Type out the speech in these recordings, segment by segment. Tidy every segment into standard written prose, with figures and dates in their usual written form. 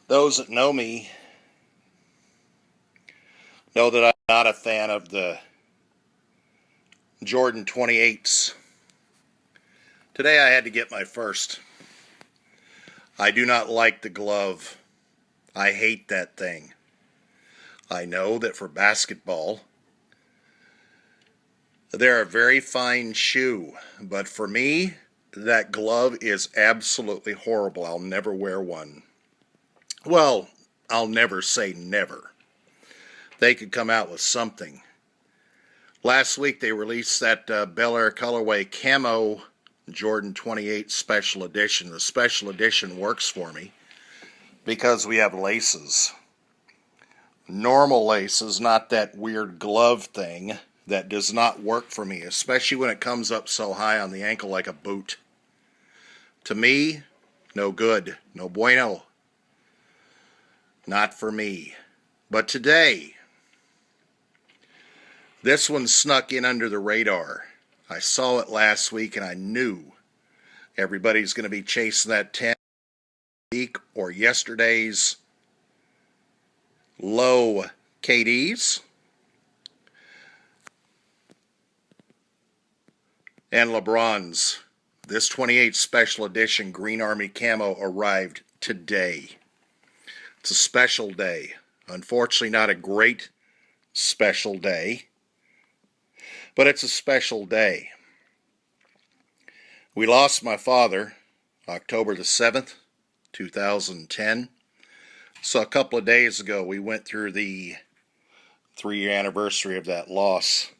Those that know me know that I'm not a fan of the Jordan 28s. Today I had to get my first. I do not like the glove. I hate that thing. I know that for basketball, they're a very fine shoe, but for me, that glove is absolutely horrible. I'll never wear one. Well, I'll never say never. They could come out with something. Last week they released that Bel Air colorway Camo Jordan 28 Special Edition. The Special Edition works for me because we have laces. Normal laces, not that weird glove thing that does not work for me, especially when it comes up so high on the ankle like a boot. To me, no good, no bueno. Not for me. But today, this one snuck in under the radar. I saw it last week and I knew everybody's going to be chasing that 10 week or yesterday's low KDs and LeBron's. This 28 Special Edition Green Army Camo arrived today. It's a special day. Unfortunately, not a great special day, but it's a special day. We lost my father October the 7th, 2010. So a couple of days ago, we went through the 3-year anniversary of that loss.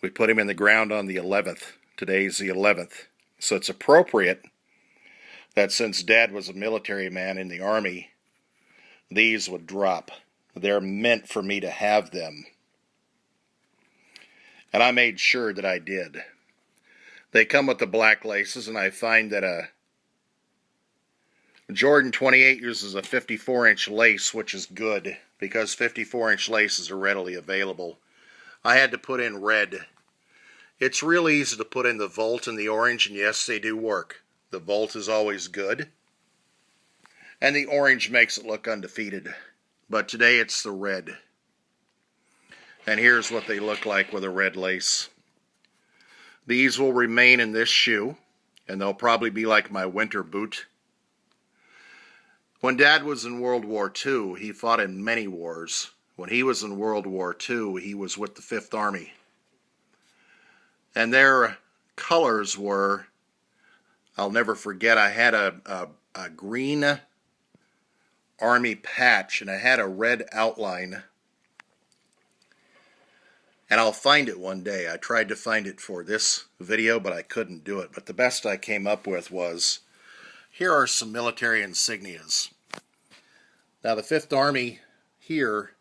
We put him in the ground on the 11th. Today's the 11th. So it's appropriate that since Dad was a military man in the Army, these would drop. They're meant for me to have them. And I made sure that I did. They come with the black laces, and I find that a Jordan 28 uses a 54-inch lace, which is good, because 54-inch laces are readily available. I had to put in red. It's real easy to put in the Volt and the orange, and yes, they do work. The Volt is always good, and the orange makes it look undefeated. But today it's the red. And here's what they look like with a red lace. These will remain in this shoe, and they'll probably be like my winter boot. When Dad was in World War II, he fought in many wars. When he was in World War II, he was with the 5th Army. And their colors were, I'll never forget, I had a green Army patch, and I had a red outline. And I'll find it one day. I tried to find it for this video, but I couldn't do it. But the best I came up with was, here are some military insignias. Now the 5th Army here,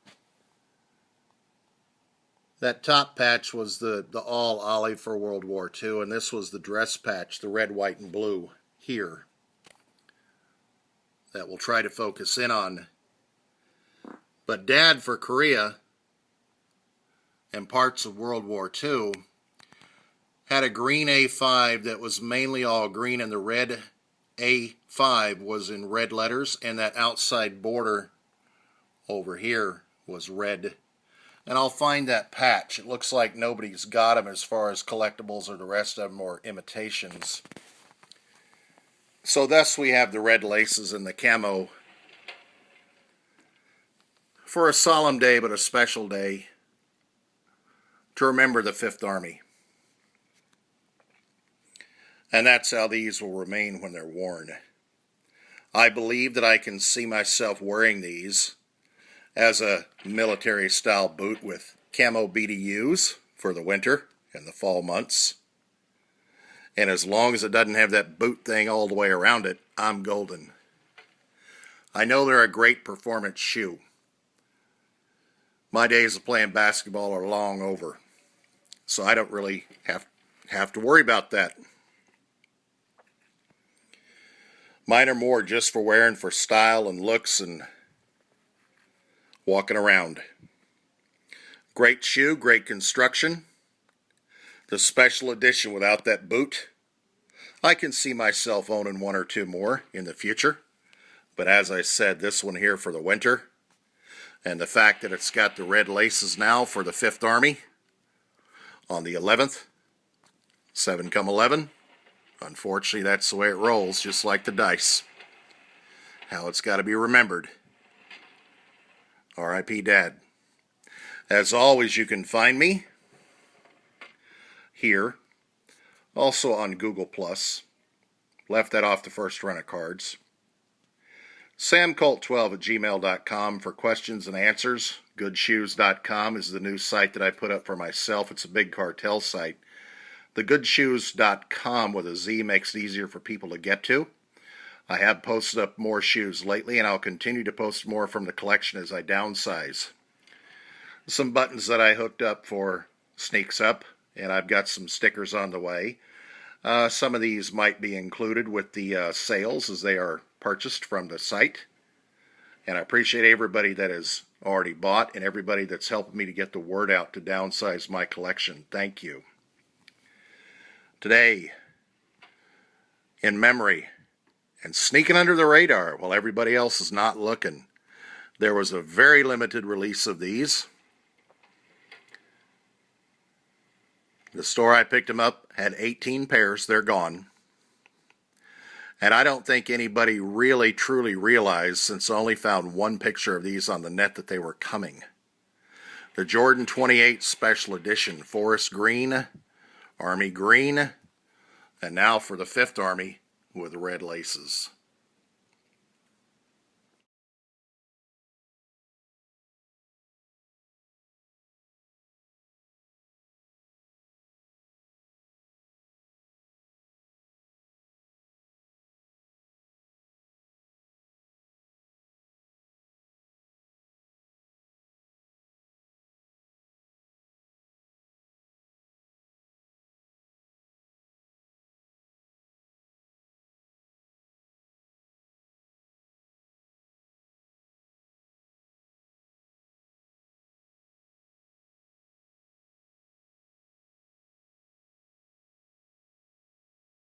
that top patch was the all olive for World War II, and this was the dress patch, the red, white, and blue here, that we'll try to focus in on. But Dad for Korea and parts of World War II had a green A5 that was mainly all green, and the red A5 was in red letters, and that outside border over here was red. And I'll find that patch. It looks like nobody's got them as far as collectibles, or the rest of them are imitations. So thus we have the red laces and the camo for a solemn day, but a special day, to remember the 5th Army. And that's how these will remain when they're worn. I believe that I can see myself wearing these as a military-style boot with camo BDUs for the winter and the fall months. And as long as it doesn't have that boot thing all the way around it, I'm golden. I know they're a great performance shoe. My days of playing basketball are long over, so I don't really have to worry about that. Mine are more just for wearing for style and looks and walking around. Great shoe, great construction. The special edition without that boot. I can see myself owning one or two more in the future, But as I said, this one here for the winter, and the fact that it's got the red laces now for the 5th Army on the 11th, 7 come 11. Unfortunately, that's the way it rolls, just like the dice. How it's got to be remembered. R.I.P. Dad. As always, you can find me here, also on Google+. Left that off the first run of cards. samcolt12@gmail.com for questions and answers. Goodshoes.com is the new site that I put up for myself. It's a big cartel site. The goodshoes.com with a Z makes it easier for people to get to. I have posted up more shoes lately, and I'll continue to post more from the collection as I downsize. Some buttons that I hooked up for Sneaks Up, and I've got some stickers on the way. Some of these might be included with the sales as they are purchased from the site. And I appreciate everybody that has already bought and everybody that's helping me to get the word out to downsize my collection. Thank you. Today, in memory and sneaking under the radar while everybody else is not looking, there was a very limited release of these. The store I picked them up had 18 pairs. They're gone. And I don't think anybody really truly realized, since I only found one picture of these on the net, that they were coming. The Jordan 28 Special Edition, Forest Green, Army Green, and now for the 5th Army with red laces.